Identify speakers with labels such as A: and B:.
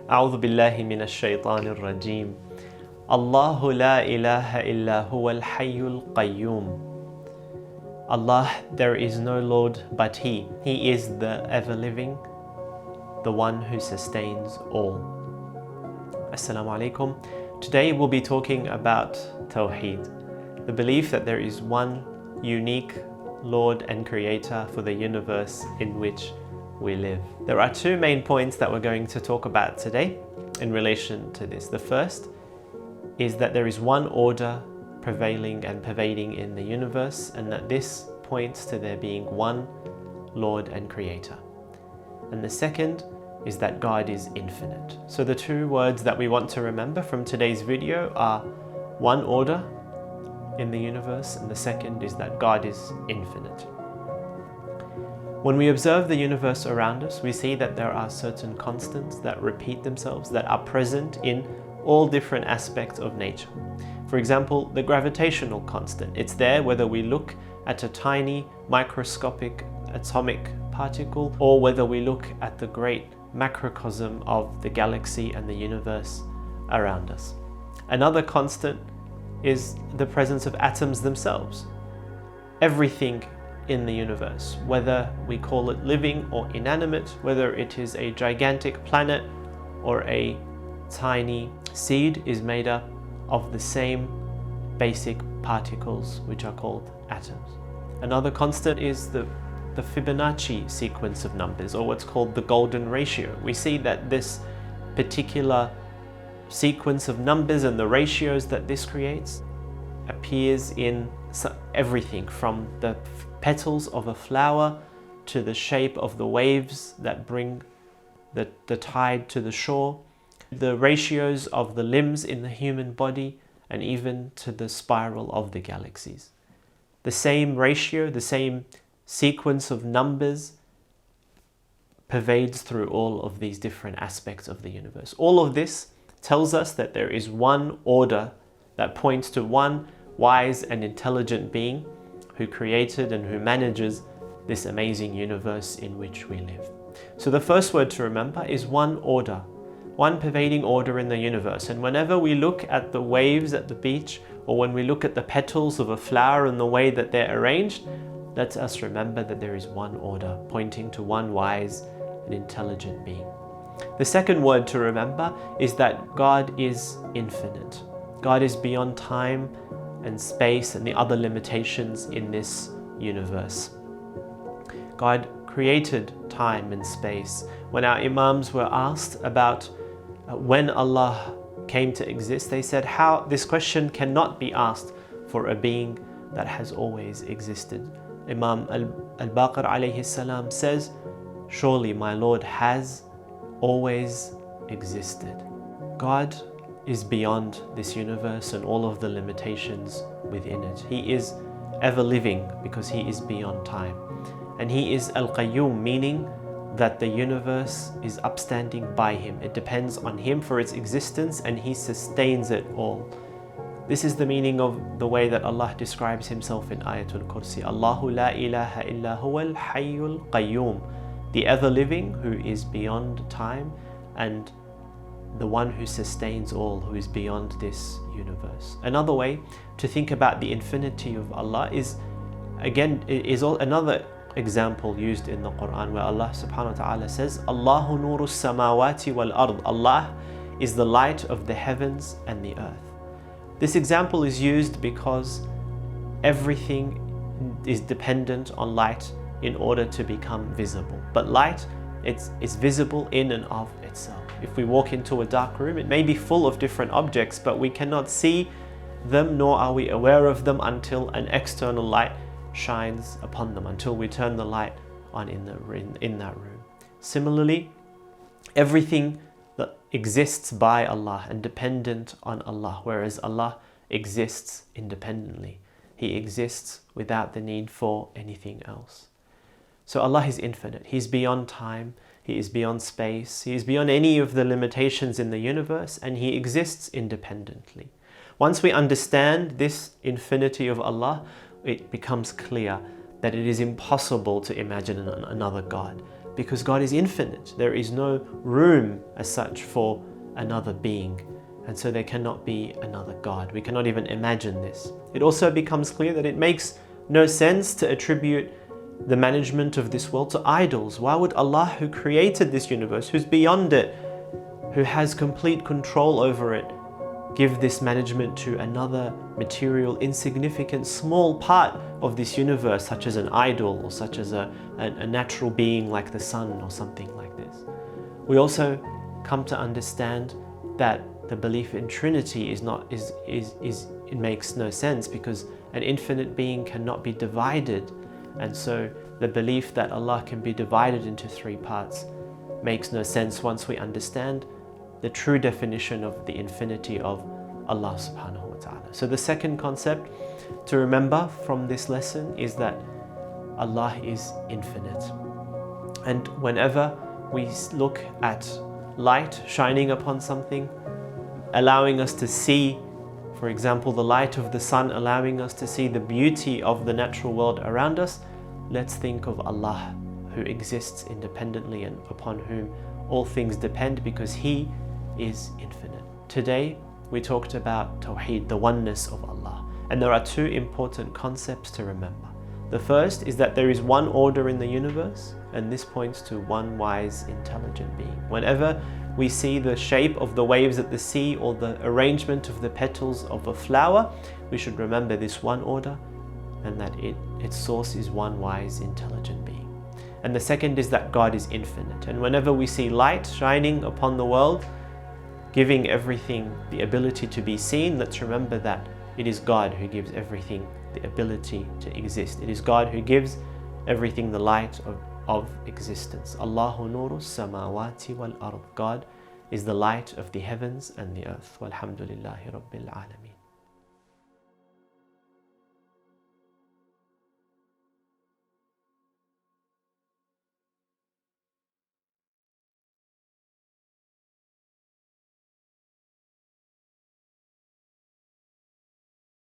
A: أعوذ بالله من الشيطان الرجيم. الله لا إله إلا هو الحي القيوم. Allah, there is no Lord but He. He is the ever-living, the one who sustains all. Assalamu alaikum. Today we'll be talking about Tahweed, the belief that there is one unique Lord and Creator for the universe in which we live. There are two main points that we're going to talk about today in relation to this. The first is that there is one order prevailing and pervading in the universe, and that this points to there being one Lord and Creator. And the second is that God is infinite. So the two words that we want to remember from today's video are one order in the universe, and the second is that God is infinite. When we observe the universe around us, we see that there are certain constants that repeat themselves, that are present in all different aspects of nature. For example, the gravitational constant. It's there whether we look at a tiny microscopic atomic particle or whether we look at the great macrocosm of the galaxy and the universe around us. Another constant is the presence of atoms themselves. Everything in the universe, whether we call it living or inanimate, whether it is a gigantic planet or a tiny seed, is made up of the same basic particles which are called atoms. Another constant is the Fibonacci sequence of numbers, or what's called the golden ratio. We see that this particular sequence of numbers and the ratios that this creates appears in everything from the petals of a flower to the shape of the waves that bring the tide to the shore, the ratios of the limbs in the human body, and even to the spiral of the galaxies. The same ratio, the same sequence of numbers pervades through all of these different aspects of the universe. All of this tells us that there is one order that points to one wise and intelligent being who created and who manages this amazing universe in which we live. So the first word to remember is one order, one pervading order in the universe. And whenever we look at the waves at the beach, or when we look at the petals of a flower and the way that they're arranged, let us remember that there is one order pointing to one wise and intelligent being. The second word to remember is that God is infinite. God is beyond time and space and the other limitations in this universe. God created time and space. When our Imams were asked about when Allah came to exist, they said how this question cannot be asked for a being that has always existed. Imam al-Baqir alayhi salam says, surely my Lord has always existed. God is beyond this universe and all of the limitations within it. He is ever living because He is beyond time. And He is Al-Qayyum, meaning that the universe is upstanding by Him. It depends on Him for its existence and He sustains it all. This is the meaning of the way that Allah describes Himself in Ayatul Kursi. Allahu la ilaha illa huwa al-hayyul qayyum, the ever-living who is beyond time and the one who sustains all, who is beyond this universe. Another way to think about the infinity of Allah is, again, another example used in the Quran where Allah subhanahu wa ta'ala says, Allahu nuru samawati wal ard. Allah is the light of the heavens and the earth. This example is used because everything is dependent on light in order to become visible. But light, it's visible in and of itself. If we walk into a dark room, it may be full of different objects, but we cannot see them, nor are we aware of them until an external light shines upon them, until we turn the light on in that room. Similarly, everything that exists by Allah and dependent on Allah, whereas Allah exists independently. He exists without the need for anything else. So Allah is infinite. He's beyond time. He is beyond space. He is beyond any of the limitations in the universe, and He exists independently. Once we understand this infinity of Allah, it becomes clear that it is impossible to imagine another God, because God is infinite. There is no room as such for another being, and so there cannot be another God. We cannot even imagine this. It also becomes clear that it makes no sense to attribute the management of this world to idols. Why would Allah, who created this universe, who's beyond it, who has complete control over it, give this management to another material, insignificant, small part of this universe, such as an idol or such as a natural being like the sun or something like this? We also come to understand that the belief in Trinity it makes no sense, because an infinite being cannot be divided, and so the belief that Allah can be divided into three parts makes no sense once we understand the true definition of the infinity of Allah subhanahu wa ta'ala. So the second concept to remember from this lesson is that Allah is infinite. And whenever we look at light shining upon something, allowing us to see, for example, the light of the sun, allowing us to see the beauty of the natural world around us, let's think of Allah, who exists independently and upon whom all things depend, because He is infinite. Today, we talked about Tahweed, the oneness of Allah. And there are two important concepts to remember. The first is that there is one order in the universe, and this points to one wise, intelligent being. Whenever we see the shape of the waves at the sea or the arrangement of the petals of a flower, we should remember this one order, and that its source is one wise, intelligent being. And the second is that God is infinite. And whenever we see light shining upon the world, giving everything the ability to be seen, let's remember that it is God who gives everything the ability to exist. It is God who gives everything the light of existence. Allahu nuru samawati wal ard. God is the light of the heavens and the earth. Walhamdulillahi rabbil alamin.